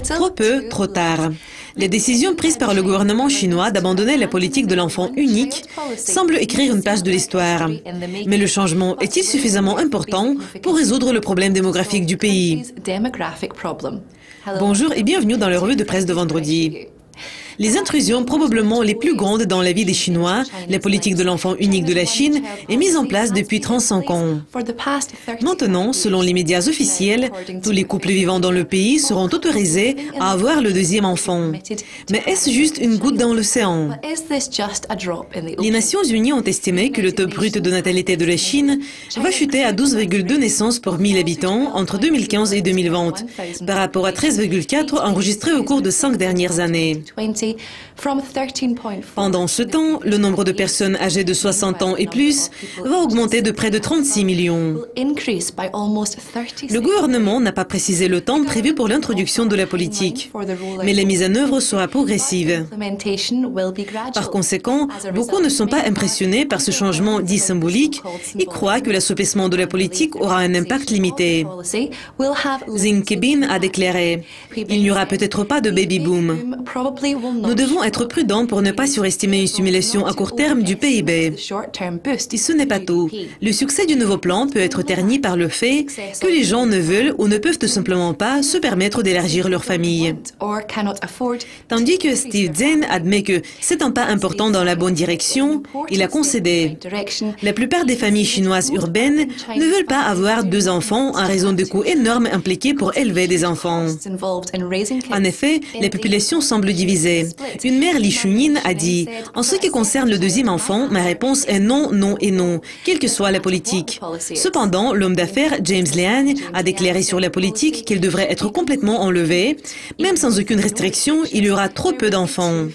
Trop peu, trop tard. Les décisions prises par le gouvernement chinois d'abandonner la politique de l'enfant unique semblent écrire une page de l'histoire. Mais le changement est-il suffisamment important pour résoudre le problème démographique du pays? Bonjour et bienvenue dans la revue de presse de vendredi. Les intrusions probablement les plus grandes dans la vie des Chinois, la politique de l'enfant unique de la Chine, est mise en place depuis 35 ans. Maintenant, selon les médias officiels, tous les couples vivant dans le pays seront autorisés à avoir le deuxième enfant. Mais est-ce juste une goutte dans l'océan? Les Nations Unies ont estimé que le taux brut de natalité de la Chine va chuter à 12,2 naissances pour 1000 habitants entre 2015 et 2020, par rapport à 13,4 enregistrés au cours de 5 dernières années. Pendant ce temps, le nombre de personnes âgées de 60 ans et plus va augmenter de près de 36 millions. Le gouvernement n'a pas précisé le temps prévu pour l'introduction de la politique, mais la mise en œuvre sera progressive. Par conséquent, beaucoup ne sont pas impressionnés par ce changement dit symbolique et croient que l'assouplissement de la politique aura un impact limité. Xi Jinping a déclaré « Il n'y aura peut-être pas de baby-boom. Nous devons être prudents pour ne pas surestimer une stimulation à court terme du PIB. Et ce n'est pas tout. Le succès du nouveau plan peut être terni par le fait que les gens ne veulent ou ne peuvent tout simplement pas se permettre d'élargir leur famille. » Tandis que Steve Zhen admet que c'est un pas important dans la bonne direction, il a concédé. La plupart des familles chinoises urbaines ne veulent pas avoir 2 enfants en raison des coûts énormes impliqués pour élever des enfants. En effet, la population semble divisée. Une mère Li Chunying a dit « En ce qui concerne le deuxième enfant, ma réponse est non, non et non, quelle que soit la politique. » Cependant, l'homme d'affaires James Liang a déclaré sur la politique qu'elle devrait être complètement enlevée. Même sans aucune restriction, il y aura trop peu d'enfants.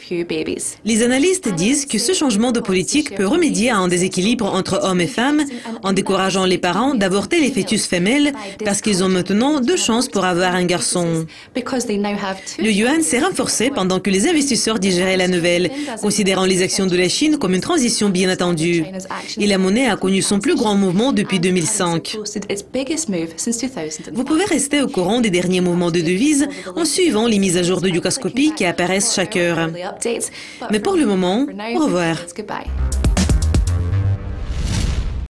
Les analystes disent que ce changement de politique peut remédier à un déséquilibre entre hommes et femmes en décourageant les parents d'avorter les fœtus femelles parce qu'ils ont maintenant 2 chances pour avoir un garçon. Le yuan s'est renforcé pendant que les investisseurs digéraient la nouvelle, considérant les actions de la Chine comme une transition bien attendue. Et la monnaie a connu son plus grand mouvement depuis 2005. Vous pouvez rester au courant des derniers mouvements de devises en suivant les mises à jour de Dukascopy qui apparaissent chaque heure. Mais pour le moment, au revoir.